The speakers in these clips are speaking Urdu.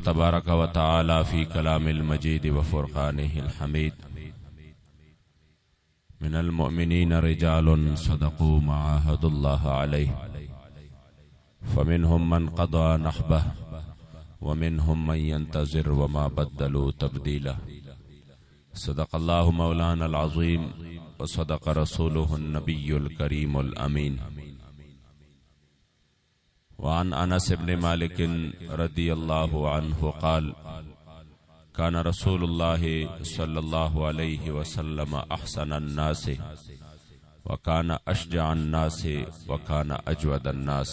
تبارك وتعالى في كلام المجيد وفرقانه الحميد من المؤمنين رجال صدقوا ما عاهدوا الله عليه فمنهم من قضى نحبه ومنهم من ينتظر وما بدلوا تبديلا صدق الله مولانا العظيم وصدق رسوله النبي الكريم الأمين وعن انس بن مالك رضي الله عنه قال كان رسول الله صلى الله عليه وسلم احسن الناس وكان اشجع الناس وكان اجود الناس.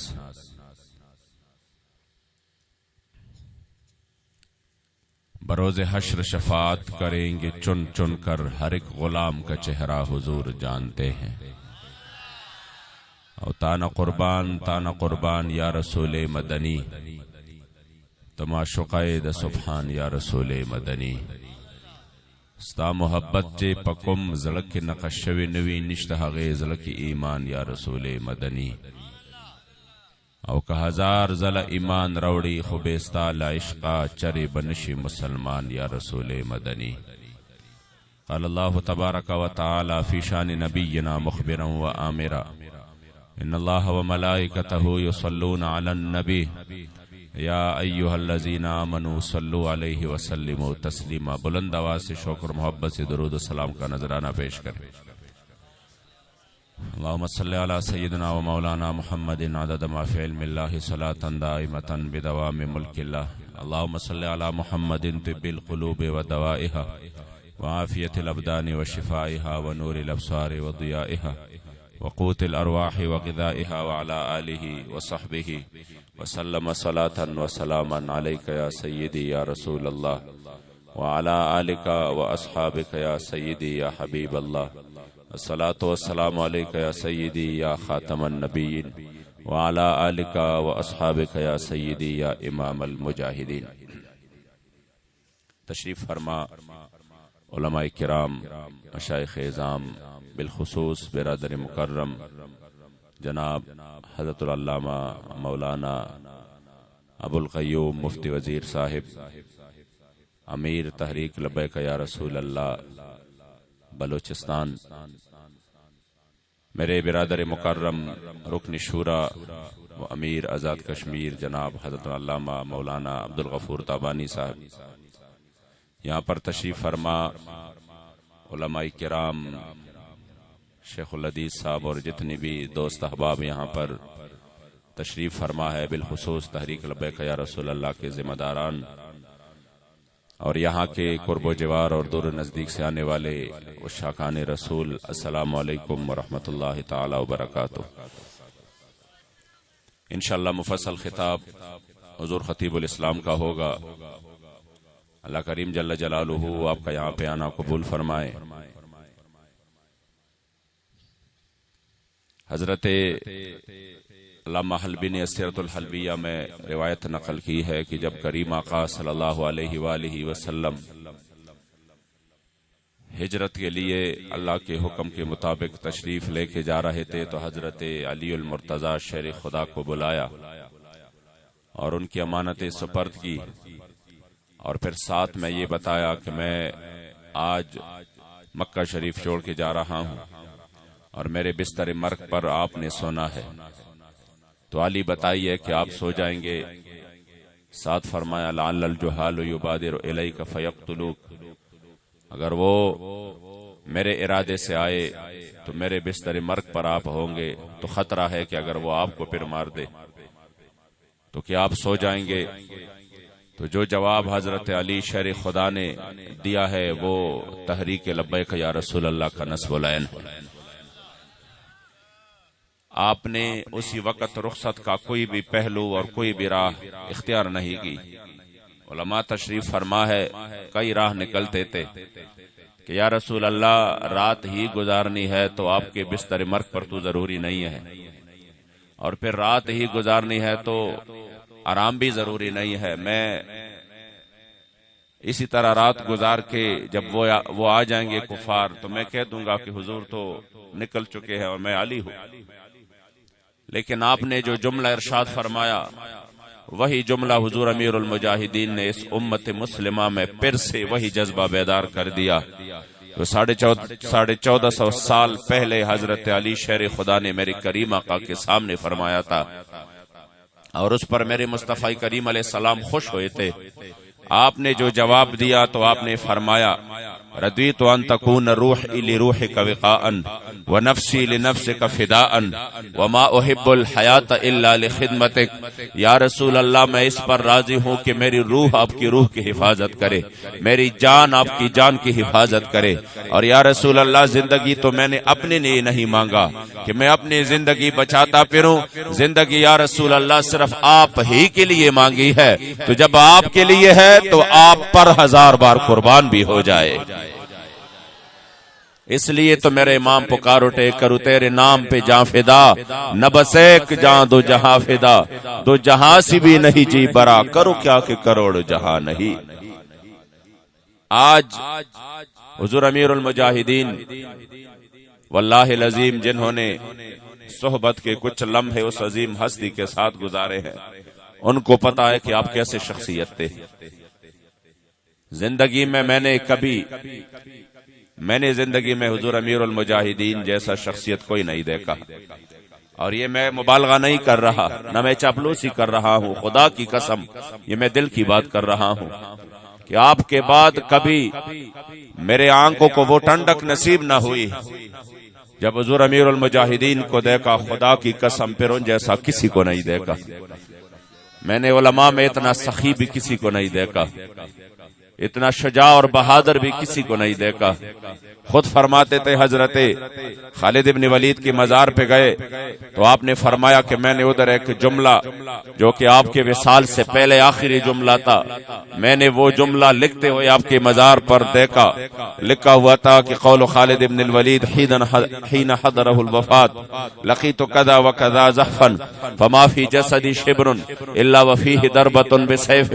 بروز حشر شفاعت کریں گے چن چن کر، ہر ایک غلام کا چہرہ حضور جانتے ہیں. او تانا قربان یا رسول مدنی، تما شقائد سبحان یا رسول مدنی. ستا محبت جے پکم زلک نقشوی نوی نشتہ غی زلک ایمان یا رسول مدنی. او کہ ہزار زل ایمان روڑی خوبیستا لعشقا چری بنشی مسلمان یا رسول مدنی. قال اللہ تبارک و تعالی فی شان نبینا مخبرا و آمرا ان اللہ وملائکتہ یصلون علی النبی یا ایہا الذین آمنوا صلوا علیہ وسلموا تسلیما. بلند آواز سے شکر محبت سے درود و سلام کا نذرانہ پیش کریں. اللہم صلی علی سیدنا و مولانا محمد عدد ما فی علم اللہ صلاة دائمتا بدوام ملک اللہ. اللہم صلی علی محمد طب القلوب و دوائها وعافیت الابدان و شفائها و نور الابصار و ضیائها وقوت الارواح وغذائها وعلى آلہ وصحبہ وسلم صلاة وسلاما علیک یا سیدی یا رسول اللہ وعلى آلک واصحابک یا سیدی یا حبیب اللہ. الصلاة والسلام علیک یا سیدی یا خاتم النبیین وعلى آلک واصحابک یا سیدی یا امام المجاہدین. تشریف فرما علماء کرام، مشائخ اعظام، بالخصوص برادر مکرم جناب حضرت العلامہ مولانا ابو القیوم مفتی وزیر صاحب، امیر تحریک لبیک یا رسول اللہ بلوچستان، میرے برادر مکرم رکن شورا و امیر آزاد کشمیر جناب حضرت العلامہ مولانا عبدالغفور تابانی صاحب، یہاں پر تشریف فرما علماء کرام، شیخ الحدیث صاحب اور جتنی بھی دوست احباب یہاں پر تشریف فرما ہے، بالخصوص تحریک لبیک یا رسول اللہ کے ذمہ داران اور یہاں کے قرب و جوار اور دور نزدیک سے آنے والے عشاقان رسول، السلام علیکم ورحمۃ اللہ تعالی وبرکاتہ. انشاءاللہ مفصل خطاب حضور خطیب الاسلام کا ہوگا. اللہ کریم جل جلالہ آپ کا یہاں پہ آنا قبول فرمائے. حضرت علامہ حلبی نے سیرت الحلبیہ میں روایت نقل کی ہے کہ جب کریم آقا صلی اللہ علیہ وآلہ وسلم ہجرت کے لیے اللہ کے حکم کے مطابق تشریف لے کے جا رہے تھے تو حضرت علی المرتضی شیر خدا کو بلایا اور ان کی امانتیں سپرد کی، اور پھر ساتھ میں یہ بتایا کہ میں آج مکہ شریف چھوڑ کے جا رہا ہوں اور میرے بستر مرگ پر آپ نے سونا ہے، تو علی بتائیے کہ آپ سو جائیں گے. ساتھ فرمایا لعل الجہال یبادر الیک فیقتلوک، اگر وہ میرے ارادے سے آئے تو میرے بستر مرگ پر آپ ہوں گے، تو خطرہ ہے کہ اگر وہ آپ کو پھر مار دے تو کیا آپ سو جائیں گے؟ تو جو جواب حضرت علی شیر خدا نے دیا ہے وہ تحریک لبیک یا رسول اللہ کا نصب العین ہے. آپ نے اسی وقت رخصت کا کوئی بھی پہلو اور کوئی بھی راہ اختیار نہیں کی. علماء تشریف فرما ہے کئی راہ نکلتے تھے کہ یا رسول اللہ رات ہی گزارنی ہے تو آپ کے بستر مرگ پر تو ضروری نہیں ہے، اور پھر رات ہی گزارنی ہے تو آرام بھی ضروری نہیں ہے. میں اسی طرح رات گزار کے جب وہ آ جائیں گے کفار تو میں کہہ دوں گا کہ حضور تو نکل چکے ہیں اور میں علی ہوں. لیکن آپ نے جو جملہ ارشاد فرمایا وہی جملہ حضور امیر المجاہدین نے اس امت مسلمہ میں پھر سے وہی جذبہ بیدار کر دیا تو 1450 سال پہلے حضرت علی شیر خدا نے میرے کریم آقا کے سامنے فرمایا تھا، اور اس پر میرے مصطفی کریم علیہ السلام خوش ہوئے تھے۔ آپ نے جو جواب دیا تو آپ نے فرمایا رضیت ان تکون روحی لروحک وقاء ونفسی لنفسک فداء وما احب الحیات الا لخدمتک۔ یا رسول اللہ، میں اس پر راضی ہوں کہ میری روح آپ کی روح کی حفاظت کرے، میری جان آپ کی جان کی حفاظت کرے، اور یا رسول اللہ زندگی تو میں نے اپنے لیے نہیں مانگا کہ میں اپنی زندگی بچاتا پھروں، زندگی یا رسول اللہ صرف آپ ہی کے لیے مانگی ہے، تو جب آپ کے لیے ہے تو آپ پر 1000 بار قربان بھی ہو جائے۔ اس لیے تو میرے امام پکار اٹھے، کرو تیرے نام پہ جاں فدا، نہ بس ایک جاں دو جہاں فدا، دو جہاں سے بھی نہیں جی برا، کرو کیا کہ کروڑ جہاں نہیں۔ آج حضور امیر المجاہدین واللہ العظیم جنہوں نے صحبت کے کچھ لمحے اس عظیم ہستی کے ساتھ گزارے ہیں، ان کو پتا ہے کہ آپ کیسے شخصیت تھے۔ زندگی میں میں نے زندگی میں حضور امیر المجاہدین جیسا شخصیت کوئی نہیں دیکھا، اور یہ میں مبالغہ نہیں کر رہا، نہ میں چاپلوسی کر رہا ہوں، خدا کی قسم یہ میں دل کی بات کر رہا ہوں کہ آپ کے بعد کبھی میرے آنکھوں کو وہ ٹھنڈک نصیب نہ ہوئی جب حضور امیر المجاہدین کو دیکھا، خدا کی قسم پھر ان جیسا کسی کو نہیں دیکھا۔ میں نے علماء میں اتنا سخی بھی کسی کو نہیں دیکھا، اتنا شجاع اور بہادر بھی کسی کو نہیں دیکھا۔ خود فرماتے تھے، حضرت خالد ابن ولید کی مزار پہ گئے تو آپ نے فرمایا کہ میں نے ادھر ایک جملہ جو کہ آپ کے وصال سے پہلے آخری جملہ تھا، میں نے وہ جملہ لکھتے ہوئے آپ کے مزار پر دیکھا، لکھا ہوا تھا کہ قول خالد ابن الولید حین حضرہ الوفات لقیت کذا وکذا زحفا فما فی جسدی شبر الا وفیہ ضربۃ بسیف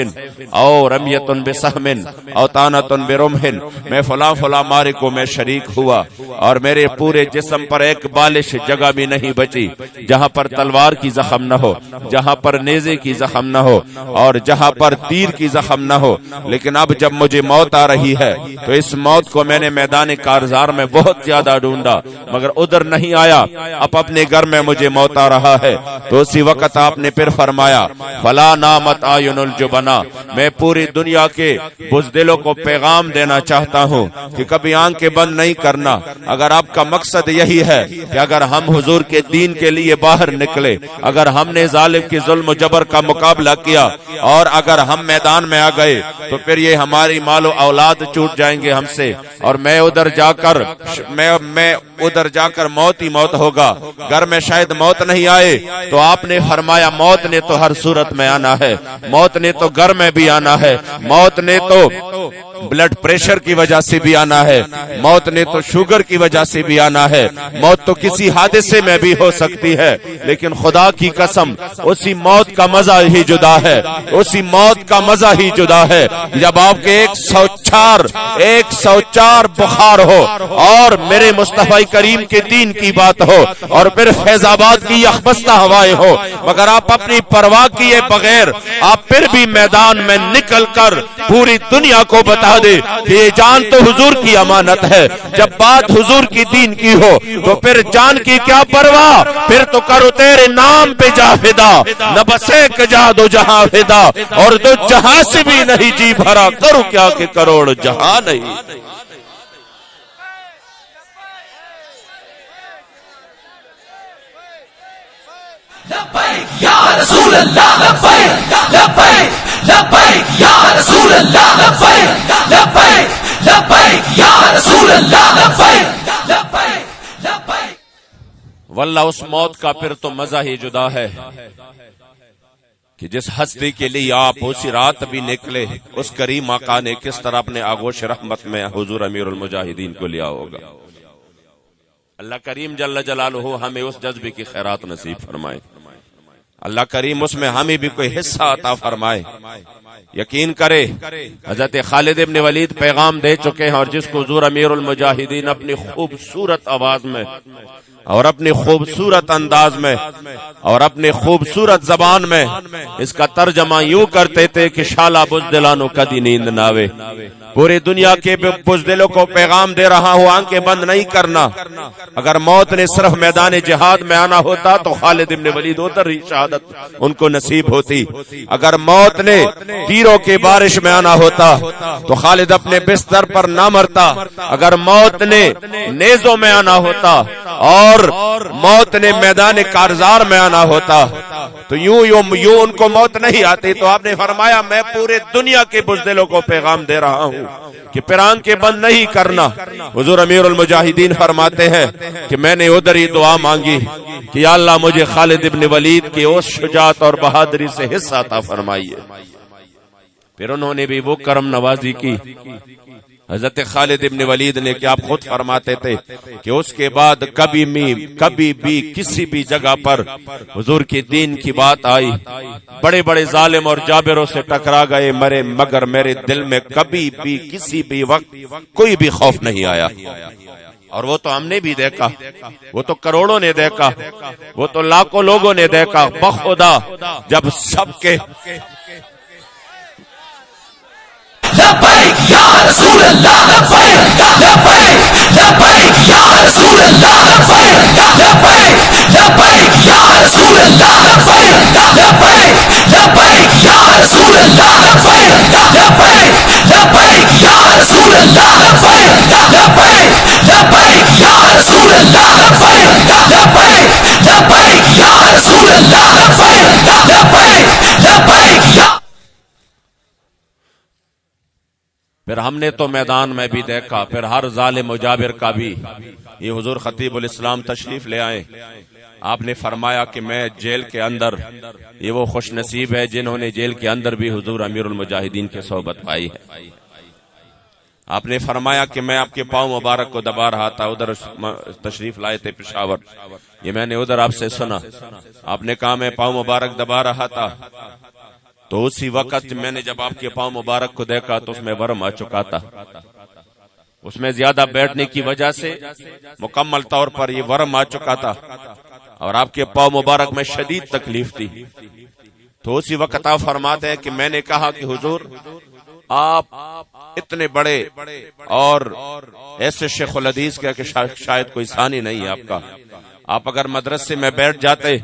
او رمیۃ بسہم او طعنۃ برمح، میں فلاں فلاں معرکوں میں شریک ہوا اور میرے پورے جسم پر ایک بالش جگہ بھی نہیں بچی جہاں پر تلوار کی زخم نہ ہو، جہاں پر نیزے کی زخم نہ ہو، اور جہاں پر تیر کی زخم نہ ہو، لیکن اب جب مجھے موت آ رہی ہے تو اس موت کو میں نے میدان کارزار میں بہت زیادہ ڈھونڈا مگر ادھر نہیں آیا، اب اپنے گھر میں مجھے موت آ رہا ہے۔ تو اسی وقت آپ نے پھر فرمایا فلا نامت اعین الجبنا، میں پوری دنیا کے بزدلوں کو پیغام دینا چاہتا ہوں کہ کبھی آنکھیں بند نہیں کرنا۔ اگر آپ کا مقصد یہی ہے کہ اگر ہم حضور کے دین کے لیے باہر نکلے، اگر ہم نے ظالم کی ظلم و جبر کا مقابلہ کیا اور اگر ہم میدان میں آ گئے تو پھر یہ ہماری مال و اولاد چھوٹ جائیں گے ہم سے، اور میں ادھر جا کر موت ہی موت ہوگا، گھر میں شاید موت نہیں آئے۔ تو آپ نے فرمایا موت نے تو ہر صورت میں آنا ہے، موت نے تو گھر میں بھی آنا ہے، موت نے تو بلڈ پریشر کی وجہ سے بھی آنا ہے، موت نے تو شوگر کی وجہ سے بھی آنا ہے، موت تو کسی حادثے میں بھی ہو سکتی ہے، لیکن خدا کی قسم اسی موت کا مزہ ہی جدا ہے، اسی موت کا مزہ ہی جدا ہے جب آپ کے 104 بخار ہو اور میرے مصطفی کریم کے دین کی بات ہو اور پھر فیض آباد کی یخبستہ ہوائیں ہو، مگر آپ اپنی پرواہ کیے بغیر آپ پھر بھی میدان میں نکل کر پوری دنیا کو بتا دے کہ یہ جان تو حضور کی امانت ہے۔ جب بات حضور کی دین کی ہو تو پھر جان کی کیا پرواہ، پھر تو کرو تیرے نام پہ جا فدا، نہ بس ایک جا دو جہاں فدا، اور دو جہاں سے بھی نہیں جی بھرا، کرو کیا کہ کروڑ جہاں نہیں۔ لبیک یا رسول اللہ، لبیک لبیک لبیک یا رسول اللہ، لبیک لبیک لبیک یا رسول اللہ، لبیک لبیک لبیک۔ واللہ اس موت کا پھر تو مزہ ہی جدا ہے کہ جس ہستی کے لیے آپ اسی رات بھی نکلے، اس کریم آقا نے کس طرح اپنے آغوش رحمت میں حضور امیر المجاہدین کو لیا ہوگا۔ اللہ کریم جل جلالہ ہمیں اس جذبے کی خیرات نصیب فرمائے، اللہ کریم اس میں ہمیں بھی کوئی حصہ عطا فرمائے۔ یقین کرے حضرت خالد ابن ولید پیغام دے چکے ہیں، اور جس کو حضور امیر المجاہدین اپنی خوبصورت آواز میں اور اپنی خوبصورت انداز میں اور اپنے خوبصورت زبان میں اس کا ترجمہ یوں کرتے تھے کہ شالا بزدلانو کدی نیند ناوے. پوری دنیا کے بزدلوں کو پیغام دے رہا ہوں، آنکھیں بند نہیں کرنا. اگر موت نے صرف میدان جہاد میں آنا ہوتا تو خالد ابن ولید ادھر ہی شہادت ان کو نصیب ہوتی. اگر موت نے تیروں کی بارش میں آنا ہوتا تو خالد اپنے بستر پر نہ مرتا. اگر موت نے نیزوں میں آنا ہوتا اور موت نے میدان کارزار میں آنا ہوتا تو یوں ان کو موت نہیں آتی. تو آپ نے فرمایا میں پورے دنیا کے بزدلوں کو پیغام دے رہا ہوں کہ پھر آنکھیں بند نہیں کرنا. حضور امیر المجاہدین فرماتے ہیں کہ میں نے ادھر ہی دعا مانگی کہ یا اللہ مجھے خالد ابن ولید کی اس شجاعت اور بہادری سے حصہ عطا فرمائیے. پھر انہوں نے بھی وہ کرم نوازی کی حضرت خالد ابن ولید نے کہ آپ خود فرماتے تھے کہ اس کے بعد کبھی بھی کسی بھی جگہ پر حضور کی دین کی بات آئی بڑے بڑے ظالم اور جابروں سے ٹکرا گئے مرے، مگر میرے دل میں کبھی بھی کسی بھی وقت کوئی بھی خوف نہیں آیا. اور وہ تو ہم نے بھی دیکھا، وہ تو کروڑوں نے دیکھا، وہ تو لاکھوں لوگوں نے دیکھا. بخدا جب سب کے لبیک یا رسول اللہ لبیک لبیک لبیک یا رسول اللہ لبیک لبیک لبیک یا رسول اللہ لبیک لبیک لبیک یا رسول اللہ لبیک لبیک لبیک یا رسول اللہ لبیک لبیک لبیک یا رسول اللہ لبیک لبیک لبیک یا رسول اللہ لبیک لبیک لبیک یا. پھر ہم نے تو میدان میں بھی دیکھا، پھر ہر ظالم و جابر کا بھی. یہ حضور خطیب الاسلام تشریف لے آئے. آپ نے فرمایا کہ میں جیل کے اندر، یہ وہ خوش نصیب ہے جنہوں نے جیل کے اندر بھی حضور امیر المجاہدین کی صحبت پائی ہے. آپ نے فرمایا کہ میں آپ کے پاؤں مبارک کو دبا رہا تھا، ادھر تشریف لائے تھے پشاور، یہ میں نے ادھر آپ سے سنا. آپ نے کہا میں پاؤں مبارک دبا رہا تھا تو اسی وقت میں نے جب آپ کے پاؤں مبارک کو دیکھا تو اس میں ورم آ چکا تھا. اس میں زیادہ بیٹھنے کی وجہ سے مکمل طور پر یہ ورم آ چکا تھا اور آپ کے پاؤں مبارک میں شدید تکلیف تھی. تو اسی وقت آپ فرماتے ہیں کہ میں نے کہا کہ حضور آپ اتنے بڑے اور ایسے شیخ الحدیث کا کہ شاید کوئی ثانی نہیں ہے آپ کا. آپ اگر مدرسے میں بیٹھ جاتے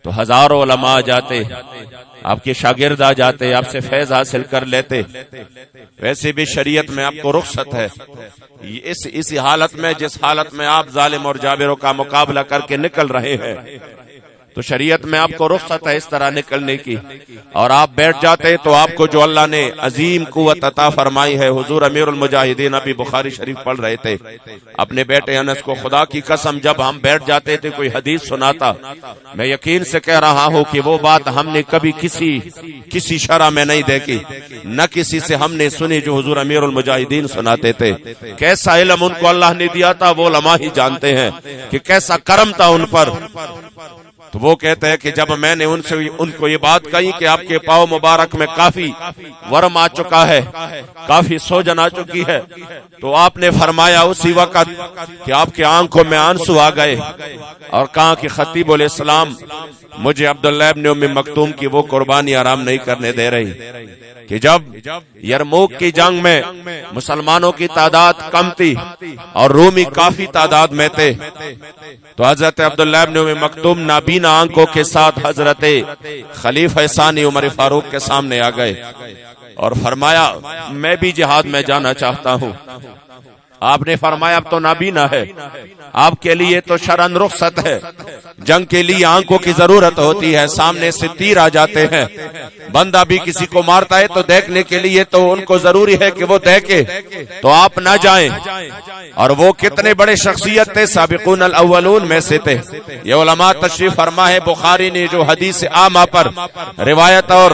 تو ہزاروں علماء آ جاتے، آپ کے شاگرد آ جاتے، آپ سے فیض حاصل کر لیتے. ویسے بھی شریعت میں آپ کو رخصت ہے. اسی حالت میں جس حالت میں آپ ظالم اور جابروں کا مقابلہ کر کے نکل رہے ہیں تو شریعت میں آپ کو رخصت ہے اس طرح نکلنے کی. اور آپ بیٹھ جاتے تو آپ کو جو اللہ نے عظیم قوت عطا فرمائی ہے. حضور امیر المجاہدین ابھی بخاری شریف پڑھ رہے تھے اپنے بیٹے انس کو، خدا کی قسم جب ہم بیٹھ جاتے تھے کوئی حدیث سناتا، میں یقین سے کہہ رہا ہوں کہ وہ بات ہم نے کبھی کسی شرح میں نہیں دیکھی، نہ کسی سے ہم نے سنی جو حضور امیر المجاہدین سناتے تھے. کیسا علم ان کو اللہ نے دیا تھا وہ علماء ہی جانتے ہیں کہ کیسا کرم تھا ان پر. تو وہ کہتے ہیں کہ جب میں نے ان کو یہ بات کہی کہ آپ کے پاؤں مبارک میں کافی ورم آ چکا ہے، کافی سوجن آ چکی ہے، تو آپ نے فرمایا اسی وقت کہ آپ کے آنکھوں میں آنسو آ گئے اور کہا کہ خطیب الاسلام مجھے عبداللہ ابن ام مکتوم کی وہ قربانی آرام نہیں کرنے دے رہی کہ جب یرموک کی جنگ میں مسلمانوں کی تعداد کم تھی اور رومی کافی تعداد میں تھے تو حضرت عبداللہ ابن ام مکتوم نابینا آنکھوں کے ساتھ حضرت خلیفہ ثانی عمر فاروق کے سامنے آ گئے اور فرمایا میں بھی جہاد میں جانا چاہتا ہوں. آپ نے فرمایا اب تو نابینا ہے، آپ کے لیے تو شرعاً رخصت ہے، جنگ کے لیے آنکھوں کی ضرورت ہوتی ہے، سامنے سے تیر آ جاتے ہیں، بندہ بھی کسی کو مارتا ہے تو دیکھنے کے لیے تو ان کو ضروری ہے کہ وہ دیکھے، تو آپ نہ جائیں. اور وہ کتنے بڑے شخصیت تھے، سابقون الاولون میں سے تھے. یہ علماء تشریف فرما ہے بخاری نے جو حدیث عامہ پر روایت اور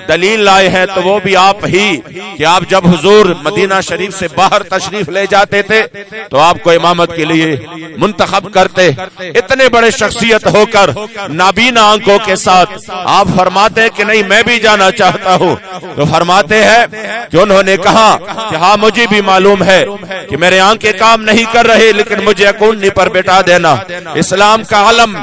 دلیل لائے ہیں تو وہ بھی آپ ہی کہ آپ جب حضور مدینہ شریف سے باہر تشریف لے جاتے جاتے تھے تو آپ کو امامت کے لیے منتخب کرتے. اتنے بڑے شخصیت ہو کر نابینا آنکھوں کے ساتھ آپ فرماتے ہیں کہ نہیں میں بھی جانا چاہتا ہوں. تو فرماتے ہیں کہ انہوں نے کہا کہ ہاں مجھے بھی معلوم ہے کہ میرے آنکھیں کام نہیں کر رہے لیکن مجھے اکونی پر بٹھا دینا, اسلام کا علم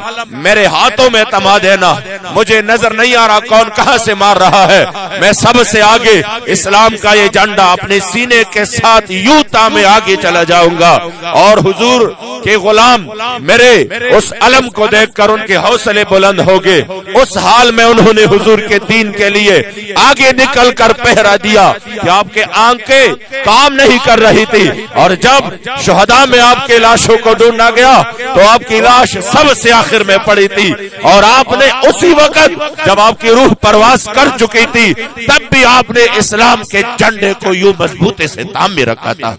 میرے ہاتھوں میں تما دینا, مجھے نظر نہیں آ رہا کون کہاں سے مار رہا ہے, میں سب سے آگے اسلام کا یہ جھنڈا اپنے سینے کے ساتھ یوں تامے آگے چلا جاؤں گا. اور حضور کے غلام میرے اس علم کو دیکھ کر ان کے حوصلے بلند ہو گئے. اس حال میں انہوں نے حضور کے دین کے لیے آگے نکل کر پہرا دیا کہ آپ کے آنکھیں کام نہیں کر رہی تھی, اور جب شہداء میں آپ کے لاشوں کو ڈھونڈا گیا تو آپ کی لاش سب سے آخر میں پڑی تھی, اور آپ نے اسی وقت جب آپ کی روح پرواز کر چکی تھی تب بھی آپ نے اسلام کے جھنڈے کو یوں مضبوطی سے تھامے رکھا تھا.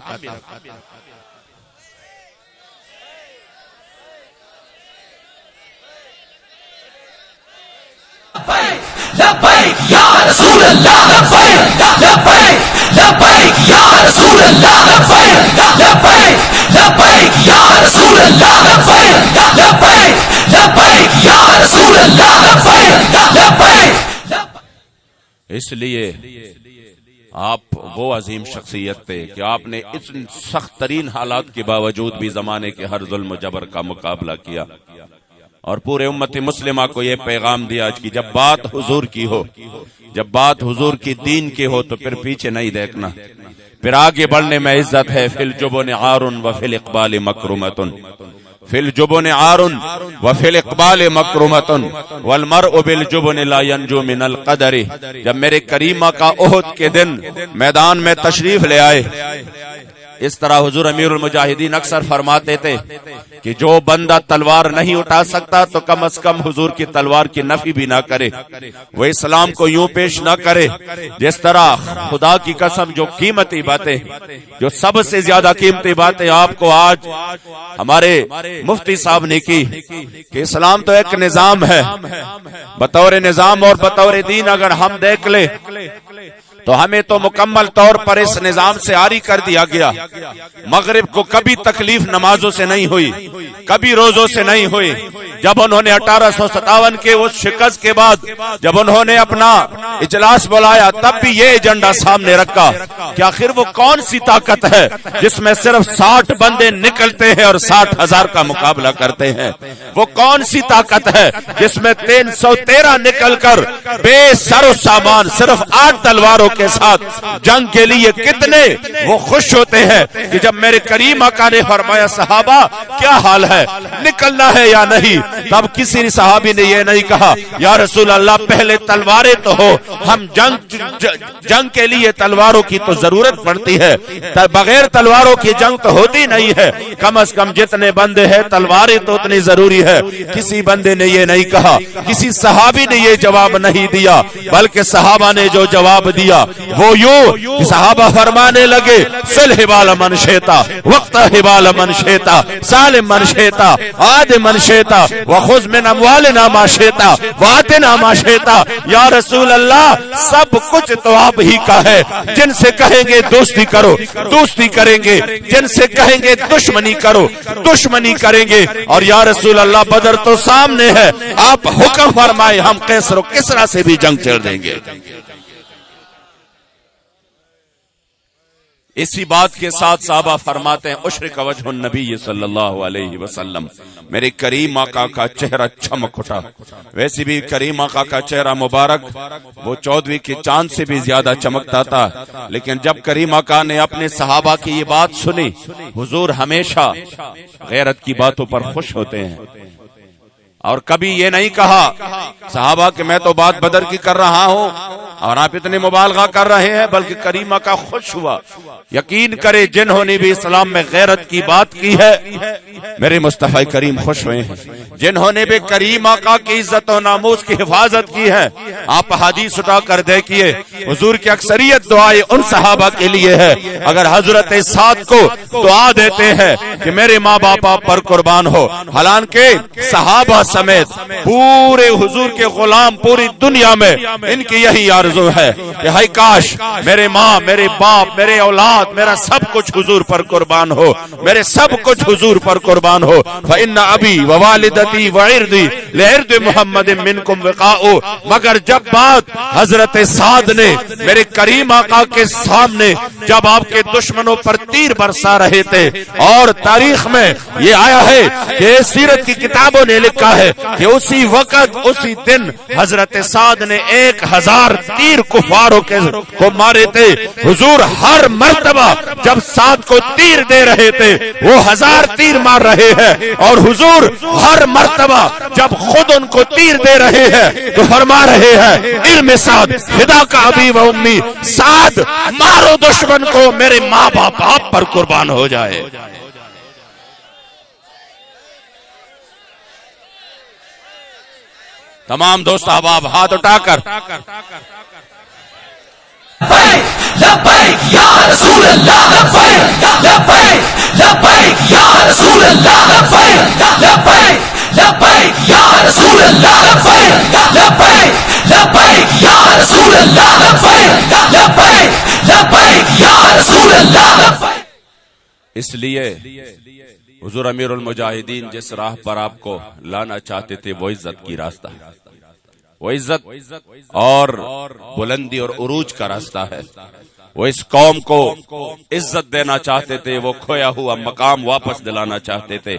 لبیک یا رسول اللہ, لبیک لبیک لبیک یا رسول اللہ, لبیک لبیک لبیک یا رسول اللہ, لبیک لبیک لبیک یا رسول اللہ, لبیک لبیک. اس لیے آپ وہ عظیم شخصیت تھے کہ آپ نے اس سخت ترین حالات کے باوجود بھی زمانے کے ہر ظلم و جبر کا مقابلہ کیا, اور پورے امت مسلمہ کو یہ پیغام دیا کہ جب بات حضور کی ہو, جب بات حضور کی دین کی ہو تو پھر پیچھے نہیں دیکھنا, پھر آگے بڑھنے میں عزت ہے. فی الجبن عار وفی الاقبال مکرمۃ, فی الجبن عار وفی الاقبال مکرمۃ والمرء بالجبن لا ینجو من القدر. جب میرے کریم آقا احد کے دن میدان میں تشریف لے آئے, اس طرح حضور امیر المجاہدین اکثر فرماتے تھے کہ جو بندہ تلوار نہیں اٹھا سکتا تو کم از کم حضور کی تلوار کی نفی بھی نہ کرے, وہ اسلام کو یوں پیش نہ کرے جس طرح خدا کی قسم جو قیمتی باتیں, جو سب سے زیادہ قیمتی باتیں آپ کو آج ہمارے مفتی صاحب نے کی کہ اسلام تو ایک نظام ہے, بطور نظام اور بطور دین اگر ہم دیکھ لیں تو ہمیں تو مکمل طور پر اس نظام سے عاری کر دیا گیا. مغرب کو کبھی تکلیف نمازوں سے نہیں ہوئی, کبھی روزوں سے نہیں ہوئی. جب انہوں نے 1857 کے اس شکست کے بعد جب انہوں نے اپنا اجلاس بلایا تب بھی یہ ایجنڈا سامنے رکھا کہ آخر وہ کون سی طاقت ہے جس میں صرف 60 بندے نکلتے ہیں اور 60,000 کا مقابلہ کرتے ہیں, وہ کون سی طاقت ہے جس میں 313 نکل کر بے سر و سامان صرف 8 تلواروں کے ساتھ جنگ کے لیے کتنے وہ خوش ہوتے ہیں کہ جب میرے کریم آقا نے فرمایا صحابہ کیا حال ہے, نکلنا ہے یا نہیں, تب کسی صحابی نے یہ نہیں کہا یا رسول اللہ پہلے تلواریں تو ہو, ہم جنگ کے لیے تلواروں کی تو ضرورت پڑتی ہے, بغیر تلواروں کی جنگ تو ہوتی نہیں ہے, کم از کم جتنے بندے ہیں تلواریں تو اتنی ضروری ہے. کسی بندے نے یہ نہیں کہا, کسی صحابی نے یہ جواب نہیں دیا, بلکہ صحابہ نے جو جواب دیا وہ یوں صحابہ فرمانے لگے صلح حبال من شیتا وقت حبال من شیتا سالم من شیتا عاد من شیتا وخذ من اموالنا ما شیتا واتنا ما شیتا. یا رسول اللہ سب کچھ تو آپ ہی کا ہے, جن سے کہیں گے دوستی کرو دوستی کریں گے, جن سے کہیں گے دشمنی کرو دشمنی کریں گے, اور یا رسول اللہ بدر تو سامنے ہے, آپ حکم فرمائے ہم قیصر و کسریٰ سے بھی جنگ چھیڑ دیں گے. اسی بات کے ساتھ صحابہ فرماتے ہیں اشرق وجہ النبی صلی اللہ علیہ وسلم, میرے کریم آقا کا چہرہ چمک اٹھا. ویسے بھی کریم آقا کا چہرہ مبارک وہ 14ویں کے چاند سے بھی زیادہ چمکتا تھا, لیکن جب کریم آقا نے اپنے صحابہ کی یہ بات سنی, حضور ہمیشہ غیرت کی باتوں پر خوش ہوتے ہیں, اور کبھی یہ نہیں کہا صحابہ کہ میں تو بات بدر کی کر رہا ہوں اور آپ اتنے مبالغہ کر رہے ہیں, بلکہ کریم آقا خوش ہوا. یقین کرے جنہوں نے بھی اسلام میں غیرت کی بات کی ہے میرے مصطفی کریم خوش ہوئے ہیں, جنہوں نے بھی کریم آقا کی عزت و ناموس کی حفاظت کی ہے. آپ حدیث اٹھا کر دیکھیے حضور کی اکثریت دعائیں ان صحابہ کے لیے ہے. اگر حضرت سعد کو دعا دیتے ہیں کہ میرے ماں باپ آپ پر قربان ہو. حالانکہ صحابہ سمیت پورے حضور کے غلام پوری دنیا میں ان کی یہی آرزو ہے کہ ہائی کاش میرے ماں، میرے باپ، میرے اولاد، میرا سب کچھ حضور پر قربان ہو، میرے سب کچھ حضور پر قربان ہو. فإن ابی ووالدتی وعردی لعرض محمد منکم وقاء. مگر جب بات حضرت سعد نے میرے کریم آقا کے سامنے جب آپ کے دشمنوں پر تیر برسا رہے تھے، اور تاریخ میں یہ آیا ہے کہ سیرت کی کتابوں نے لکھا ہے کہ اسی وقت اسی دن حضرت سعد نے 1000 تیر کفاروں کو مارے تھے. حضور ہر مرتبہ جب سعد کو تیر دے رہے تھے وہ 1000 تیر مار رہے ہیں، اور حضور ہر مرتبہ جب خود ان کو تیر دے رہے ہیں تو فرما رہے ہیں علم سعد فدا کا ابی و امی، سعد مارو دشمن کو، میرے ماں باپ آپ پر قربان ہو جائے. تمام دوست احباب ہاتھ اٹھا کر لبیک لبیک یا رسول اللہ، لبیک لبیک لبیک یا رسول اللہ، لبیک لبیک لبیک یا رسول اللہ، لبیک لبیک لبیک یا رسول اللہ، لبیک لبیک لبیک یا رسول اللہ، لبیک. اس لیے حضور امیر المجاہدین جس راہ پر آپ کو لانا چاہتے تھے وہ عزت کی راستہ، وہ عزت اور بلندی اور عروج کا راستہ ہے. وہ اس قوم کو عزت دینا چاہتے تھے، وہ کھویا ہوا مقام واپس دلانا چاہتے تھے.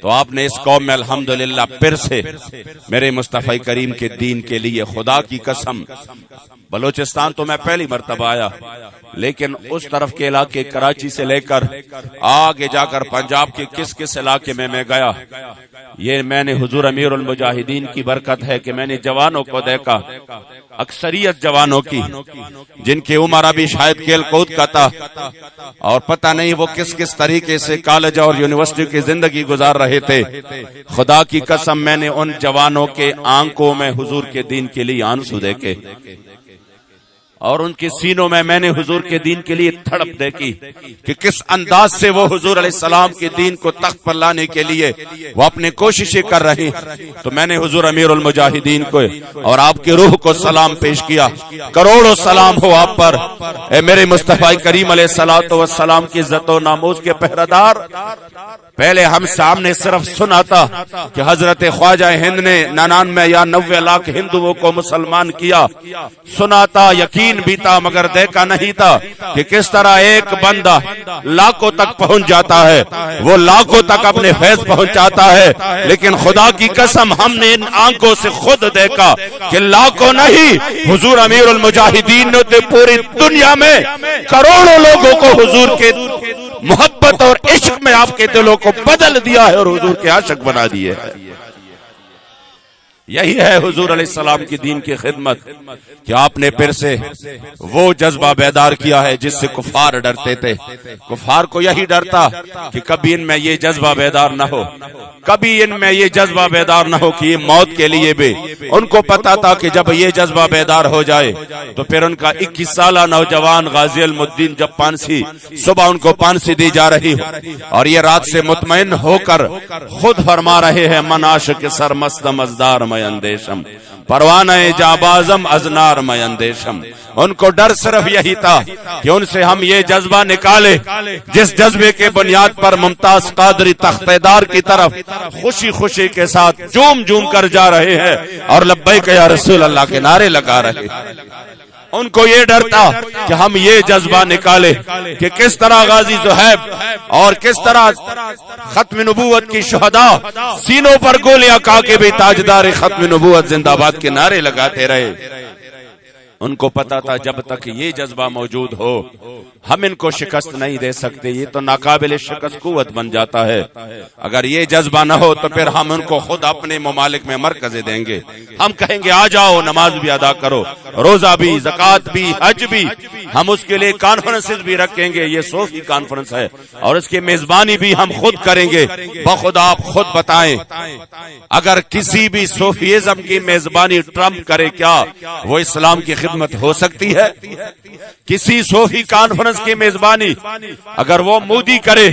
تو آپ نے اس قوم میں الحمدللہ پھر سے میرے مصطفی کریم کے دین کے لیے، خدا کی قسم بلوچستان تو میں پہلی مرتبہ آیا، لیکن اس طرف کے علاقے کراچی سے لے کر آگے جا کر پنجاب کے کس کس علاقے میں گیا. یہ میں نے حضور امیر المجاہدین کی برکت ہے کہ میں نے جوانوں کو دیکھا، اکثریت جوانوں کی جن کی عمر ابھی شاید کھیل کود کا تھا، اور پتہ نہیں وہ کس کس طریقے سے کالج اور یونیورسٹی کی زندگی گزار رہے تھے. خدا کی قسم میں نے ان جوانوں کے آنکھوں میں حضور کے دین کے لیے آنسو دیکھے، اور ان کے سینوں میں نے حضور کے دین کے لیے تڑپ دیکھی کہ کس انداز سے وہ حضور علیہ السلام کے دین کو تخت پر لانے کے لیے وہ اپنے کوششیں کر رہے ہیں. تو میں نے حضور امیر المجاہدین کو اور آپ کے روح کو سلام پیش کیا. کروڑوں سلام ہو آپ پر اے میرے مصطفی کریم علیہ الصلوۃ والسلام کی عزت و ناموس کے پہرہ دار. پہلے ہم سامنے صرف سنا تھا کہ حضرت خواجہ ہند نے 99 یا 90 لاکھ ہندوؤں کو مسلمان کیا، سنا تھا، یقین بھی تھا، مگر دیکھا نہیں تھا کہ کس طرح ایک بندہ لاکھوں تک پہنچ جاتا ہے، وہ لاکھوں تک اپنے فیض پہنچاتا ہے. لیکن خدا کی قسم ہم نے ان آنکھوں سے خود دیکھا کہ لاکھوں نہیں، حضور امیر المجاہدین نے پوری دنیا میں کروڑوں لوگوں کو حضور کے محبت اور عشق میں آپ کے دلوں کو بدل دیا ہے اور حضور کے عاشق بنا دیے ہے. یہی ہے حضور علیہ السلام کی دین کی خدمت کہ آپ نے پھر سے وہ جذبہ بیدار کیا ہے جس سے کفار ڈرتے تھے. کفار کو یہی ڈر تھا کہ کبھی ان میں یہ جذبہ بیدار نہ ہو، کبھی ان میں یہ جذبہ بیدار نہ ہو کہ یہ موت کے لیے بھی. ان کو پتا تھا کہ جب یہ جذبہ بیدار ہو جائے تو پھر ان کا 21 سالہ نوجوان غازی الدین جب پانسی صبح ان کو پانسی دی جا رہی ہو اور یہ رات سے مطمئن ہو کر خود فرما رہے ہیں من عاشق سرمست مزدار میں اندیشم پروانہ جابازم ازنار میں اندیشم. ان کو ڈر صرف یہی تھا کہ ان سے ہم یہ جذبہ نکالے جس جذبے کے بنیاد پر ممتاز قادری تختہ دار کی طرف خوشی خوشی کے ساتھ جوم جوم کر جا رہے ہیں اور لبیک یا رسول اللہ کے نعرے لگا رہے ہیں. ان کو یہ ڈر تھا کہ ہم یہ جذبہ نکالے کہ کس طرح غازی زہیب اور کس طرح ختم نبوت کی شہداء سینوں پر گولیاں کھا کے بھی تاجدار ختم نبوت زندہ باد کے نعرے لگاتے رہے. ان کو پتا تھا جب تک یہ جذبہ موجود ہو ہم ان کو شکست نہیں دے سکتے، یہ تو ناقابل شکست قوت بن جاتا ہے. اگر یہ جذبہ نہ ہو تو پھر ہم ان کو خود اپنے ممالک میں مرکزیں دیں گے. ہم کہیں گے آ جاؤ، نماز بھی ادا کرو، روزہ بھی، زکوٰۃ بھی، حج بھی. ہم اس کے لیے کانفرنسز بھی رکھیں گے، یہ صوفی کانفرنس ہے، اور اس کی میزبانی بھی ہم خود کریں گے. بخدا آپ خود بتائیں اگر کسی بھی صوفیزم کی میزبانی ٹرمپ کرے کیا وہ اسلام کی خدمت خدمت ہو سکتی ہے؟ کسی صوفی کانفرنس کی میزبانی اگر وہ مودی کرے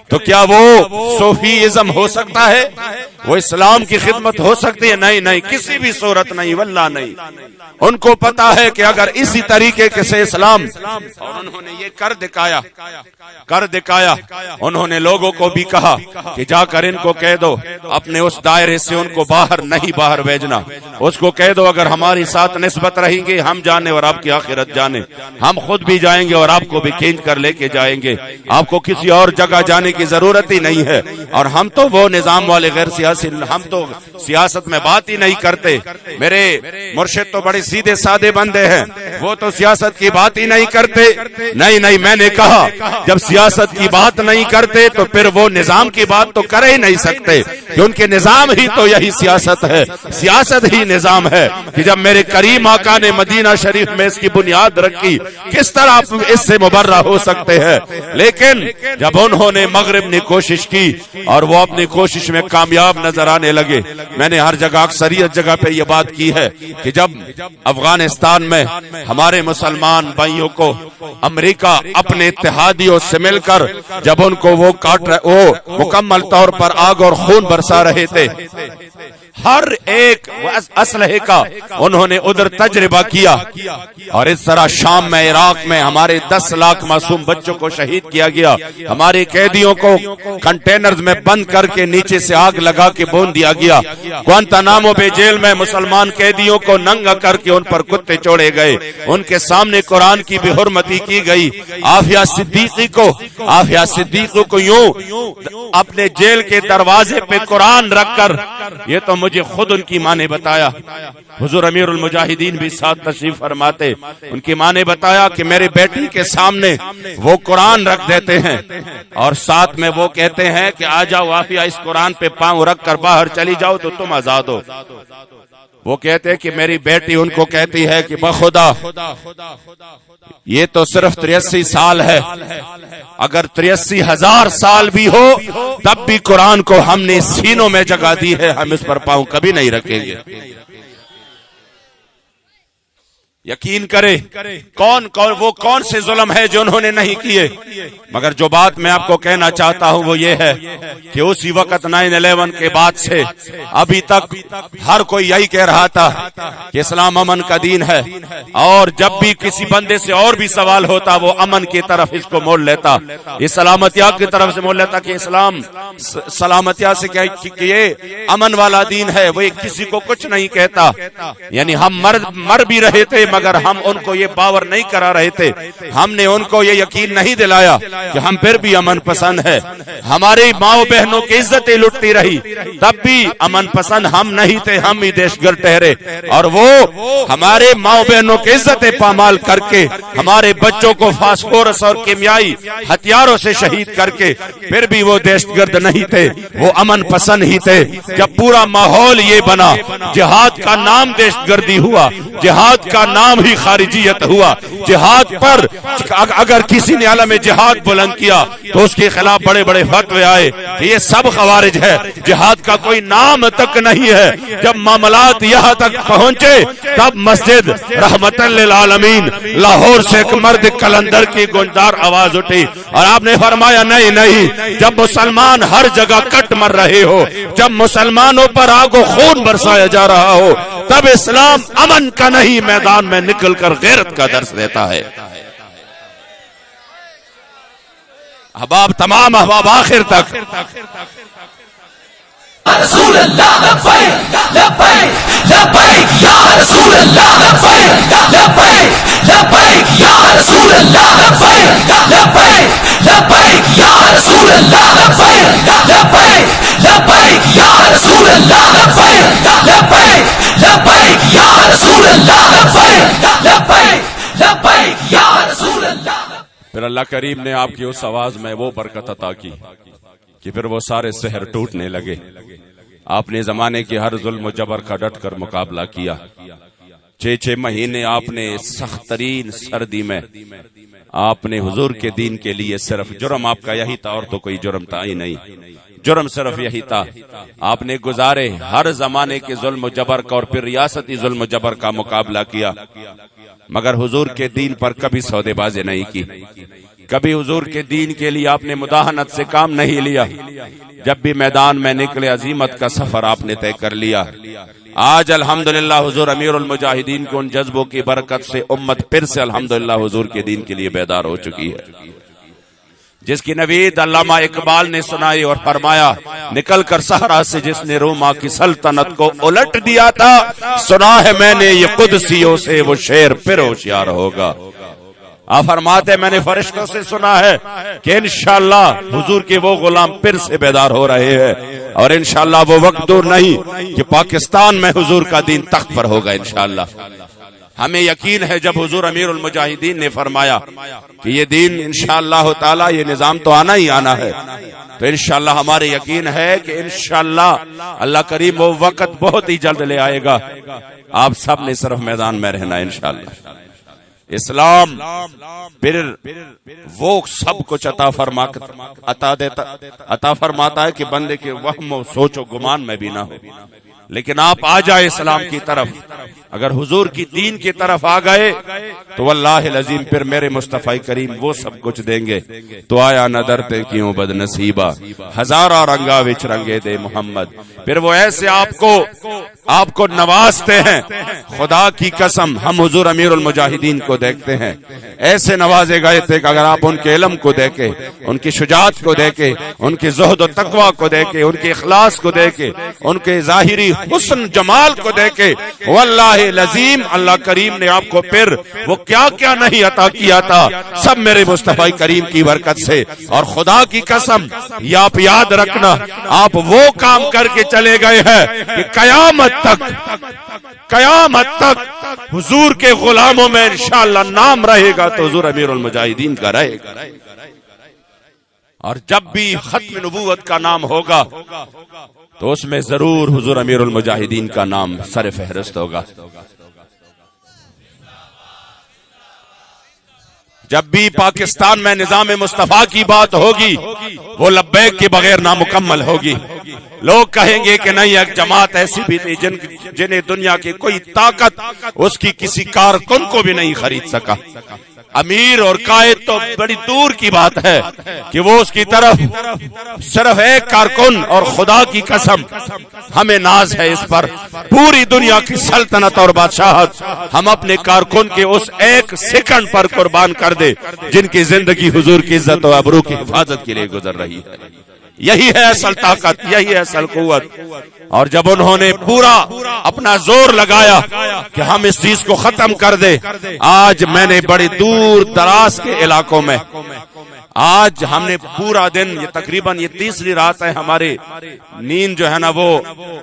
تو کیا وہ صوفیزم ہو سکتا ہے؟ وہ اسلام کی خدمت ہو سکتی ہے؟ نہیں نہیں، کسی بھی صورت نہیں، واللہ نہیں۔ ان کو پتا ہے کہ اگر اسی طریقے سے اسلام، اور انہوں نے یہ کر دکھایا، انہوں نے لوگوں کو بھی کہا کہ جا کر ان کو کہہ دو اپنے اس دائرے سے ان کو باہر بھیجنا، اس کو کہہ دو اگر ہماری ساتھ نسبت رہیں گے ہم جانے اور آپ کی آخرت جانے، ہم خود بھی جائیں گے اور آپ کو بھی کھینچ کر لے کے جائیں گے، آپ کو کسی اور جگہ جانے کی ضرورت ہی نہیں ہے۔ اور ہم تو وہ نظام والے غیر سیاسی، ہم تو سیاست میں بات ہی نہیں کرتے، میرے مرشد تو بڑے سیدھے سادے بندے ہیں، وہ تو سیاست کی بات ہی نہیں کرتے۔ نہیں، میں نے کہا جب سیاست کی بات نہیں کرتے تو پھر وہ نظام کی بات تو کر ہی نہیں سکتے، کہ ان کے نظام ہی تو یہی سیاست ہے، سیاست ہی نظام ہے کہ جب میرے کریم آقا نے مدینہ شریف میں اس کی بنیاد رکھی، کس طرح آپ اس سے مبرہ ہو سکتے ہیں؟ لیکن جب انہوں نے مغرب نے کوشش کی اور وہ اپنی کوشش میں کامیاب نظر آنے لگے، میں نے ہر جگہ اکثریت جگہ پہ یہ بات کی ہے کہ جب افغانستان میں ہمارے مسلمان بھائیوں کو امریکہ اپنے اتحادیوں سے مل کر جب ان کو وہ مکمل طور پر آگ اور خون برسا رہے تھے، ہر ایک اسلحے کا انہوں نے ادھر تجربہ کیا، اور اس طرح شام میں، عراق میں ہمارے 10 لاکھ معصوم بچوں کو شہید کیا گیا، ہمارے قیدیوں کو کنٹینرز میں بند کر کے نیچے سے آگ لگا کے بھون دیا گیا، گوانتانامو بے جیل میں مسلمان قیدیوں کو ننگا کر کے ان پر کتے چوڑے گئے، ان کے سامنے قرآن کی بے حرمتی کی گئی، عافیہ صدیقی کو یوں اپنے جیل کے دروازے پہ قرآن رکھ کر، یہ تو مجھے خود ان کی ماں نے بتایا، حضور امیر المجاہدین بھی ساتھ تشریف فرماتے، ان کی ماں نے بتایا کہ میرے بیٹی کے سامنے وہ قرآن رکھ دیتے ہیں اور ساتھ میں وہ کہتے ہیں کہ آ جاؤ عافیہ اس قرآن پہ پاؤں رکھ کر باہر چلی جاؤ تو تم آزاد ہو۔ وہ کہتے ہیں کہ میری بیٹی ان کو کہتی ہے کہ بخدا یہ تو صرف 83 سال ہے، اگر 83,000 سال بھی ہو تب بھی قرآن کو ہم نے سینوں میں جگہ دی ہے، ہم اس پر پاؤں کبھی نہیں رکھیں گے۔ یقین کرے وہ کون سے ظلم ہے جو انہوں نے نہیں کیے، مگر جو بات میں آپ کو کہنا چاہتا ہوں وہ یہ ہے کہ اسی وقت 9/11 کے بعد سے ابھی تک ہر کوئی یہی کہہ رہا تھا کہ اسلام امن کا دین ہے، اور جب بھی کسی بندے سے اور بھی سوال ہوتا وہ امن کی طرف اس کو موڑ لیتا، اس سلامتیہ کی طرف سے موڑ لیتا کہ اسلام سلامتیہ سے کہ یہ امن والا دین ہے، وہ کسی کو کچھ نہیں کہتا۔ یعنی ہم مر بھی رہے تھے مگر ہم ان کو یہ باور نہیں کرا رہے تھے، ہم نے ان کو یہ یقین نہیں دلایا کہ ہم پھر بھی امن پسند ہے، ہماری ماں بہنوں کی عزتیں لٹتی رہی تب بھی امن پسند ہم نہیں تھے، ہم ہی دہشت گرد ٹھہرے، اور وہ ہمارے ماں بہنوں کی عزتیں پامال کر کے ہمارے بچوں کو فاسفورس اور کیمیائی ہتھیاروں سے شہید کر کے پھر بھی وہ دہشت گرد نہیں تھے، وہ امن پسند ہی تھے۔ جب پورا ماحول یہ بنا، جہاد کا نام دہشت گردی ہوا، جہاد کا نام ہی خارجیت ہوا، جہاد پر اگر کسی نے عالم جہاد بلند کیا تو اس کے خلاف بڑے بڑے فتوے آئے کہ یہ سب خوارج ہے، جہاد کا کوئی نام تک نہیں ہے۔ جب معاملات یہاں تک پہنچے تب مسجد رحمت للعالمین لاہور سے ایک مرد کلندر کی گونجدار آواز اٹھی اور آپ نے فرمایا نہیں، جب مسلمان ہر جگہ کٹ مر رہے ہو، جب مسلمانوں پر آگ و خون برسایا جا رہا ہو، تب اسلام امن کا نہیں میدان میں نکل کر غیرت کا درس دیتا ہے۔ احباب، تمام احباب آخر تک رسول اللہ لبیک لبیک لبیک یا رسول اللہ لبیک لبیک لبیک یا رسول اللہ لبیک لبیک لبیک یا رسول اللہ لبیک لبیک لبیک یا رسول اللہ لبیک لبیک لبیک یا رسول اللہ لبیک لبیک لبیک یا رسول اللہ۔ پھر اللہ کریم نے آپ کی اس آواز میں وہ برکت عطا کی کہ پھر وہ سارے سحر ٹوٹنے لگے۔ آپ نے زمانے کے ہر ظلم و جبر کا ڈٹ کر مقابلہ کیا۔ 6 مہینے آپ نے سخت ترین سردی میں آپ نے حضور کے دین کے لیے، صرف جرم آپ کا یہی تھا اور تو کوئی جرم تھا ہی نہیں، جرم صرف یہی تھا، آپ نے گزارے ہر زمانے کے ظلم و جبر کا اور پھر ریاستی ظلم و جبر کا مقابلہ کیا۔ مگر حضور کے دین پر کبھی سودے بازی نہیں کی، کبھی حضور کے دین کے لیے آپ نے مداہنت سے کام نہیں لیا، جب بھی میدان میں نکلے عزیمت کا سفر آپ نے طے کر لیا۔ آج الحمدللہ حضور امیر المجاہدین کو ان جذبوں کی برکت سے امت پھر سے الحمدللہ حضور کے دین کے لیے بیدار ہو چکی ہے، جس کی نوید علامہ اقبال نے سنائی اور فرمایا، نکل کر صحرا سے جس نے روما کی سلطنت کو الٹ دیا تھا، سنا ہے میں نے یہ قدسیوں سے وہ شیر پھر ہوشیار ہوگا۔ آپ فرماتے میں نے فرشتوں سے سنا ہے کہ انشاءاللہ حضور کے وہ غلام پھر سے بیدار ہو رہے ہیں، اور انشاءاللہ وہ وقت دور نہیں کہ پاکستان میں حضور کا دین تخت پر ہوگا انشاءاللہ۔ ہمیں یقین ہے جب حضور امیر المجاہدین نے فرمایا کہ یہ دین انشاءاللہ تعالی یہ نظام تو آنا ہی آنا ہے، تو انشاءاللہ ہمارے یقین ہے کہ انشاءاللہ اللہ کریم وہ وقت بہت ہی جلد لے آئے گا۔ آپ سب نے صرف میدان میں رہنا ہے انشاءاللہ۔ اسلام پھر وہ سب کچھ عطا فرماتا ہے کہ بندے کے وہم و سوچ و گمان میں بھی نہ ہو، لیکن آپ آ جائے اسلام کی طرف، اگر حضور کی دین کی طرف آ گئے تو واللہ العظیم پھر میرے مصطفی کریم وہ سب کچھ دیں گے۔ تو آیا نہ درتے کیوں بد نصیبہ، ہزارہ رنگا وچ رنگے دے محمد۔ پھر وہ ایسے آپ کو نوازتے ہیں، خدا کی قسم ہم حضور امیر المجاہدین کو دیکھتے ہیں، ایسے نوازے گئے تھے کہ اگر آپ ان کے علم کو دیکھیں، ان کی شجاعت کو دیکھیں، ان کے زہد و تقوی کو دیکھیں، ان کے اخلاص کو دیکھیں، ان کے ظاہری حسن جمال کو دیکھیں، واللہ العظیم اللہ کریم نے آپ کو پھر وہ کیا کیا نہیں عطا کیا تھا، سب میرے مصطفی کریم کی برکت سے۔ اور خدا کی قسم یہ آپ یاد رکھنا، آپ وہ کام کر کے چلے گئے ہیں کہ قیامت تک حضور کے غلاموں میں انشاءاللہ نام رہے گا تو حضور امیر المجاہدین کا رہے گا، اور جب بھی ختم نبوت کا نام ہوگا تو اس میں ضرور حضور امیر المجاہدین کا نام سر فہرست ہوگا۔ جب بھی پاکستان میں نظام مصطفیٰ کی بات ہوگی وہ لبیک کے بغیر نامکمل ہوگی۔ لوگ کہیں گے کہ نہیں، ایک جماعت ایسی بھی تھی جنہیں دنیا کی کوئی طاقت اس کی کسی کارکن کو بھی نہیں خرید سکا۔ امیر اور قائد تو بڑی دور کی بات ہے کہ وہ اس کی طرف صرف ایک کارکن، اور خدا کی قسم ہمیں ناز ہے اس پر، پوری دنیا کی سلطنت اور بادشاہت ہم اپنے کارکن کے اس ایک سیکنڈ پر قربان کر دے جن کی زندگی حضور کی عزت و ابرو کی حفاظت کے لیے گزر رہی ہے۔ یہی ہے اصل طاقت، یہی ہے اصل قوت۔ اور جب انہوں نے پورا اپنا زور لگایا کہ ہم اس چیز کو ختم کر دیں، آج میں نے بڑی دور دراز کے علاقوں میں، آج ہم نے پورا دن، یہ تقریباً یہ تیسری رات ہے، ہماری نیند جو ہے نا وہ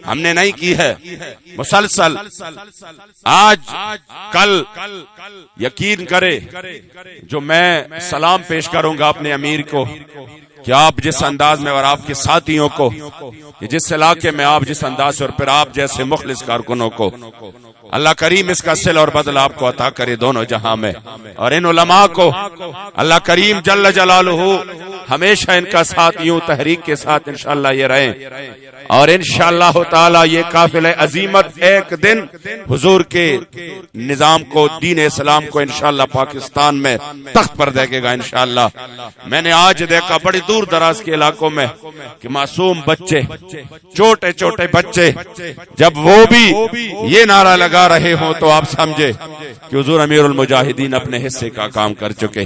ہم نے نہیں کی ہے مسلسل۔ آج کل یقین کرے جو میں سلام پیش کروں گا اپنے امیر کو کہ آپ جس انداز میں اور آپ کے ساتھیوں کو، جس علاقے میں آپ جس انداز سے، اور پھر آپ جیسے مخلص کارکنوں کو اللہ کریم اس کا صل اور بدل آپ کو عطا کرے دونوں جہاں میں، اور ان علماء کو اللہ کریم جل جلالہ ہمیشہ ان کا ساتھ یوں تحریک کے ساتھ انشاءاللہ یہ رہیں، اور انشاءاللہ تعالی یہ قافلہ عظیمت ایک دن حضور کے نظام کو، دین اسلام کو انشاءاللہ پاکستان میں تخت پر دیکھے گا انشاءاللہ۔ میں نے آج دیکھا بڑی دور دراز کے علاقوں میں کہ معصوم بچے، چھوٹے چھوٹے بچے، جب وہ بھی یہ نعرہ لگا رہے ہوں تو آپ سمجھے کہ حضور امیر المجاہدین اپنے حصے کا کام کر چکے۔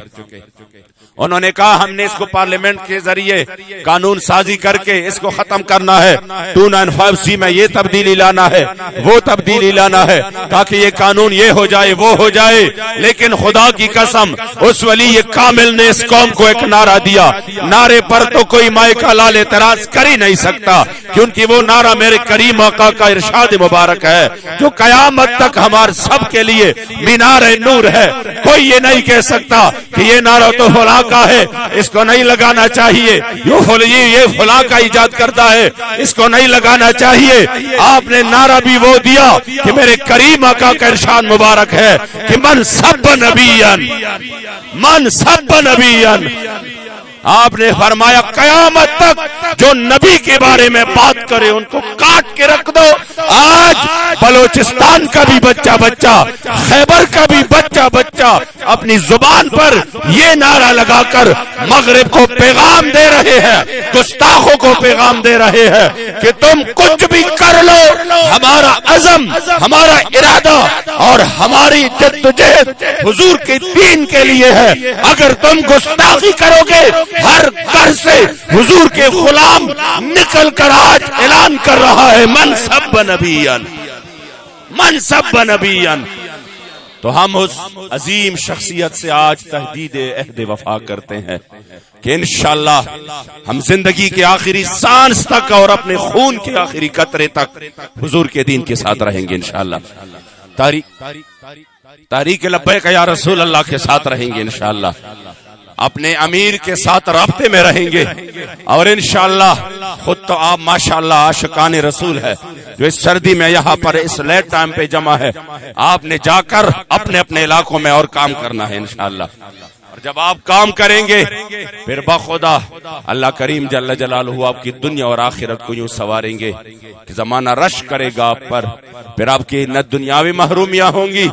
انہوں نے کہا ہم نے اس کو پارلیمنٹ کے ذریعے قانون سازی کر کے اس کو ختم کرنا ہے، 295C میں یہ تبدیلی لانا ہے، وہ تبدیلی لانا ہے، تاکہ یہ قانون یہ ہو جائے وہ ہو جائے۔ لیکن خدا کی قسم اس ولی کامل نے اس قوم کو ایک نعرہ دیا، نعرے پر تو کوئی مائکہ لال اعتراض کر ہی نہیں سکتا، کیونکہ وہ نعرہ میرے کریم آقا کا ارشاد مبارک ہے جو قیامت تک ہمارے سب کے لیے مینار نور ہے۔ کوئی یہ نہیں کہہ سکتا کہ یہ نعرہ تو فلاں کا ہے، اس کو نہیں لگانا چاہیے، یہ فلاں کا ایجاد کرتا ہے، اس کو نہیں لگانا چاہیے۔ آپ نے نعرہ بھی وہ دیا کہ میرے کریم آقا کا ارشاد مبارک ہے کہ من سب نبیًا آپ نے فرمایا قیامت تک جو نبی کے بارے میں بات کرے ان کو کاٹ کے رکھ دو. آج بلوچستان کا بھی بچہ بچہ، خیبر کا بھی بچہ بچہ اپنی زبان پر یہ نعرہ لگا کر مغرب کو پیغام دے رہے ہیں، گستاخوں کو پیغام دے رہے ہیں کہ تم کچھ بھی کر لو، ہمارا عزم، ہمارا ارادہ اور ہماری جدوجہد حضور کے دین کے لیے ہے. اگر تم گستاخی کرو گے، ہر گھر سے حضور کے غلام نکل کر آج اعلان کر رہا ہے من سب نبیًا، من سب نبیًا. تو ہم اس عظیم شخصیت سے آج تحدید عہد وفا کرتے ہیں کہ انشاءاللہ ہم زندگی کے آخری سانس تک اور اپنے خون کے آخری قطرے تک حضور کے دین کے ساتھ رہیں گے انشاءاللہ. تاریخ لبیک یا رسول اللہ کے ساتھ رہیں گے انشاءاللہ. اپنے امیر کے ساتھ رابطے میں رہیں گے اور انشاءاللہ خود تو آپ ماشاءاللہ عاشقان رسول ہے جو اس سردی میں یہاں پر اس لیٹ ٹائم پہ جمع ہے. آپ نے جا کر اپنے اپنے علاقوں میں اور کام کرنا ہے انشاءاللہ. اور جب آپ کام کریں گے پھر بخدا اللہ کریم جل جلالہ آپ کی دنیا اور آخرت کو یوں سواریں گے کہ زمانہ رش کرے گا آپ پر. پھر آپ کی نہ دنیاوی محرومیاں ہوں گی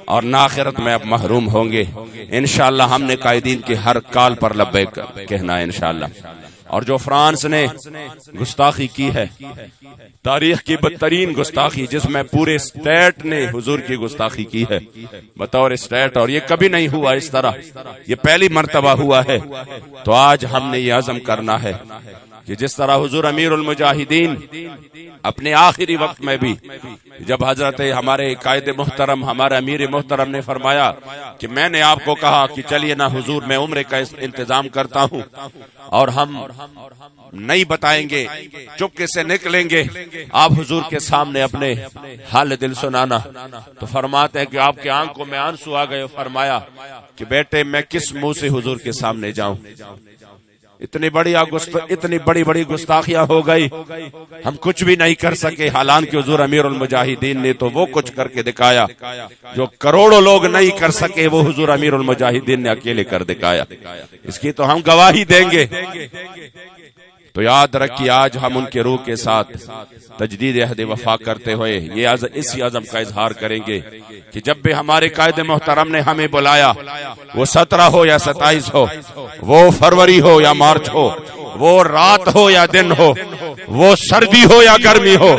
اور نہ آخرت میں آپ محروم ہوں گے انشاءاللہ. ہم نے قائدین کے ہر کال پر لبیک کہنا ہے انشاءاللہ. اور جو فرانس نے گستاخی کی ہے، تاریخ کی بدترین گستاخی، جس میں پورے اسٹیٹ نے حضور کی گستاخی کی ہے بطور اسٹیٹ، اور یہ کبھی نہیں ہوا اس طرح، یہ پہلی مرتبہ ہوا ہے. تو آج ہم نے یہ عزم کرنا ہے کہ جس طرح حضور امیر المجاہدین اپنے آخری وقت میں بھی جب حضرت ہمارے قائد محترم، ہمارے امیر محترم نے فرمایا کہ میں نے آپ کو کہا کہ چلیے نا حضور میں عمرے کا انتظام کرتا ہوں اور ہم نہیں بتائیں گے، چپکے سے نکلیں گے، آپ حضور کے سامنے اپنے حال دل سنانا. تو فرماتے ہیں کہ آپ کے آنکھوں میں آنسو آ گئے. فرمایا کہ بیٹے میں کس منہ سے حضور کے سامنے جاؤں، اتنی بڑی بڑی گستاخیاں ہو گئی، ہم کچھ بھی نہیں کر سکے. حالانکہ حضور امیر المجاہدین نے تو وہ کچھ کر کے دکھایا جو کروڑوں لوگ نہیں کر سکے، وہ حضور امیر المجاہدین نے اکیلے کر دکھایا. اس کی تو ہم گواہی دیں گے. تو یاد رکھیے آج ہم ان کے روح کے ساتھ تجدید عہد وفا کرتے ہوئے یہ اسی عزم کا اظہار کریں گے کہ جب بھی ہمارے قائد محترم نے ہمیں بلایا، وہ 17 ہو یا 27 ہو، وہ فروری ہو یا مارچ ہو، وہ رات ہو یا دن ہو، وہ سردی ہو یا گرمی ہو،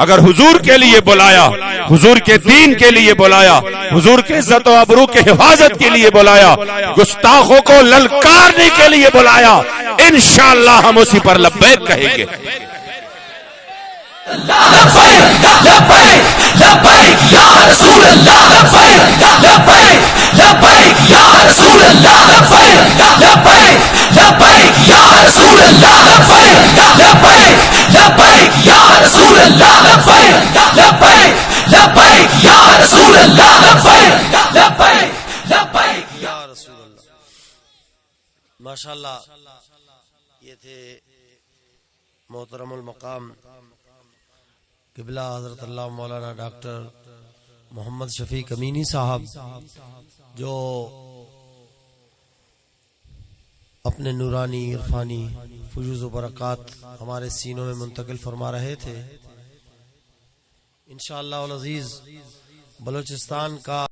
اگر حضور کے لیے بلایا، حضور کے دین کے لیے بلایا، حضور کے عزت و ابرو کے حفاظت کے لیے بلایا، گستاخوں کو للکارنے کے لیے بلایا، انشاءاللہ ہم اسی پر لبیک کہیں گے. لبیک لبیک لبیک یا رسول اللہ، لبیک لبیک لبیک یا رسول اللہ، لبیک لبیک لبیک یا رسول اللہ، لبیک لبیک لبیک یا رسول اللہ، لبیک لبیک لبیک یا رسول اللہ، لبیک لبیک لبیک یا رسول اللہ. ماشاءاللہ یہ تھے محترم المقام قبلہ حضرت اللہ مولانا ڈاکٹر محمد شفیق امینی صاحب، جو اپنے نورانی عرفانی فیوز و برکات ہمارے سینوں میں منتقل فرما رہے تھے. انشاءاللہ العزیز بلوچستان کا